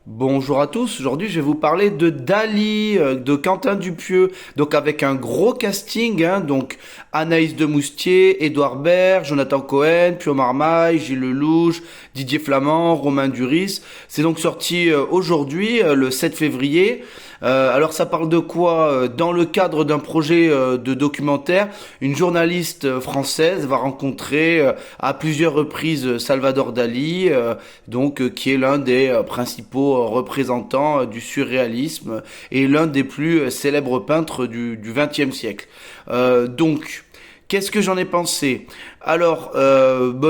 Bonjour à tous, aujourd'hui je vais vous parler de Dali, de Quentin Dupieux, donc avec un gros casting, donc Anaïs de Moustier, Édouard Baird, Jonathan Cohen, Pio Marmaille, Gilles Lelouch, Didier Flamand, Romain Duris. C'est donc sorti aujourd'hui, le 7 février. Alors ça parle de quoi? Dans le cadre d'un projet de documentaire, une journaliste française va rencontrer à plusieurs reprises Salvador Dali, qui est l'un des principaux représentants du surréalisme et l'un des plus célèbres peintres du XXe siècle. Donc, qu'est-ce que j'en ai pensé? Alors,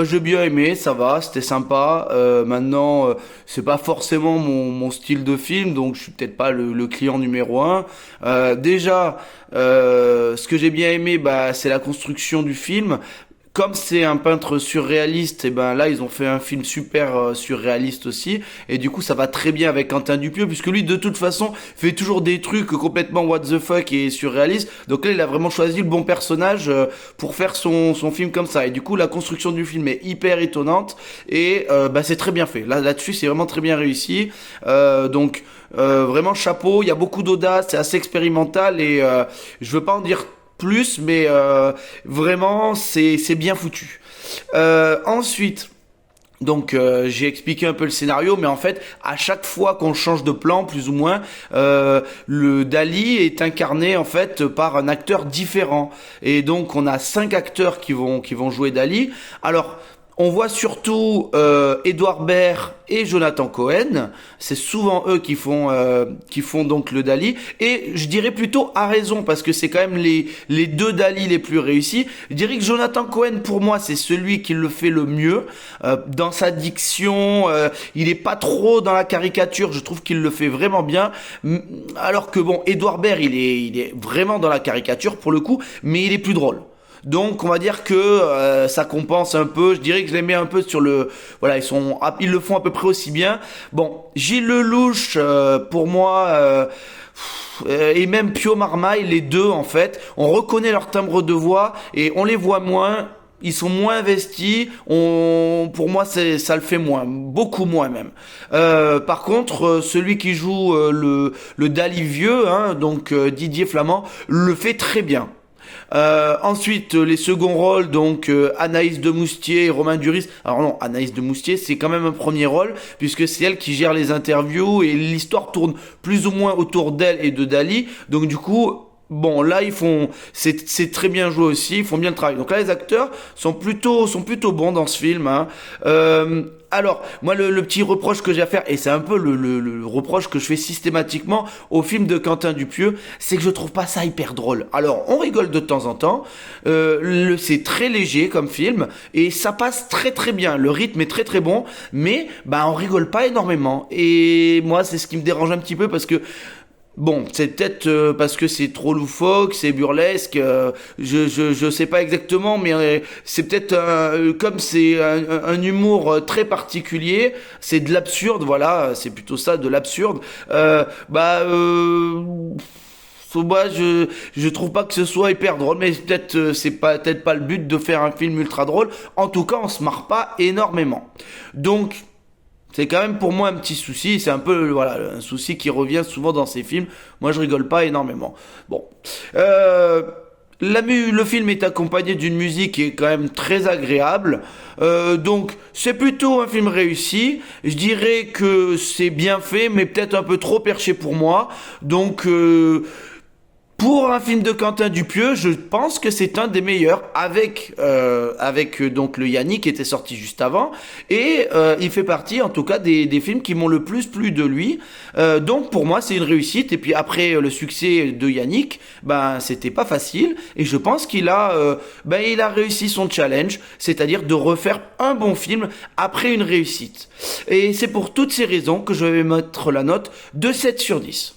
j'ai bien aimé, ça va, c'était sympa. Maintenant, c'est pas forcément mon style de film, donc je suis peut-être pas le client numéro un. Déjà, ce que j'ai bien aimé, c'est la construction du film. Comme c'est un peintre surréaliste, et ben là ils ont fait un film super surréaliste aussi, et du coup ça va très bien avec Quentin Dupieux puisque lui de toute façon fait toujours des trucs complètement what the fuck et surréalistes. Donc là il a vraiment choisi le bon personnage pour faire son film comme ça. Et du coup la construction du film est hyper étonnante et c'est très bien fait. Là-dessus c'est vraiment très bien réussi. Vraiment chapeau. Il y a beaucoup d'audace, c'est assez expérimental et je veux pas en dire plus, mais vraiment c'est bien foutu. Ensuite. J'ai expliqué un peu le scénario, mais en fait à chaque fois qu'on change de plan, plus ou moins, le Dali est incarné en fait par un acteur différent. Et donc on a 5 acteurs qui vont jouer Dali. Alors on voit surtout Édouard Baird et Jonathan Cohen. C'est souvent eux qui font donc le Dali. Et je dirais plutôt à raison parce que c'est quand même les deux Dali les plus réussis. Je dirais que Jonathan Cohen pour moi c'est celui qui le fait le mieux dans sa diction. Il est pas trop dans la caricature. Je trouve qu'il le fait vraiment bien. Alors que bon, Édouard Baird il est vraiment dans la caricature pour le coup, mais il est plus drôle. Donc on va dire que ça compense un peu. Je dirais que je les mets un peu sur le. Voilà, ils le font à peu près aussi bien. Bon, Gilles Lelouch, pour moi. Et même Pio Marmaille, les deux en fait, on reconnaît leur timbre de voix et on les voit moins. Ils sont moins investis. Pour moi, ça le fait moins, beaucoup moins même. Par contre, celui qui joue le Dali vieux, Didier Flamand, le fait très bien. Ensuite, les seconds rôles, Anaïs de Moustier et Romain Duris. Alors non, Anaïs de Moustier, c'est quand même un premier rôle, puisque c'est elle qui gère les interviews et l'histoire tourne plus ou moins autour d'elle et de Dali. Donc du coup, bon, là c'est très bien joué aussi, ils font bien le travail. Donc là les acteurs sont plutôt bons dans ce film. Alors, moi, le petit reproche que j'ai à faire, et c'est un peu le reproche que je fais systématiquement au film de Quentin Dupieux, c'est que je trouve pas ça hyper drôle. Alors, on rigole de temps en temps, c'est très léger comme film, et ça passe très très bien. Le rythme est très très bon, mais on rigole pas énormément. Et moi, c'est ce qui me dérange un petit peu parce que bon, c'est peut-être parce que c'est trop loufoque, c'est burlesque, je sais pas exactement, mais c'est peut-être comme c'est un humour très particulier, c'est de l'absurde, voilà, c'est plutôt ça, de l'absurde. Euh, bah, euh, Moi, je trouve pas que ce soit hyper drôle, mais peut-être c'est peut-être pas le but de faire un film ultra drôle. En tout cas, on se marre pas énormément. Donc c'est quand même pour moi un petit souci, c'est un peu voilà un souci qui revient souvent dans ces films. Moi je rigole pas énormément. Bon, euh, le film est accompagné d'une musique qui est quand même très agréable. Donc c'est plutôt un film réussi. Je dirais que c'est bien fait, mais peut-être un peu trop perché pour moi. Pour un film de Quentin Dupieux, je pense que c'est un des meilleurs avec le Yannick qui était sorti juste avant et il fait partie en tout cas des films qui m'ont le plus plu de lui. Donc pour moi c'est une réussite et puis après le succès de Yannick, c'était pas facile et je pense il a réussi son challenge, c'est-à-dire de refaire un bon film après une réussite. Et c'est pour toutes ces raisons que je vais mettre la note de 7 sur 10.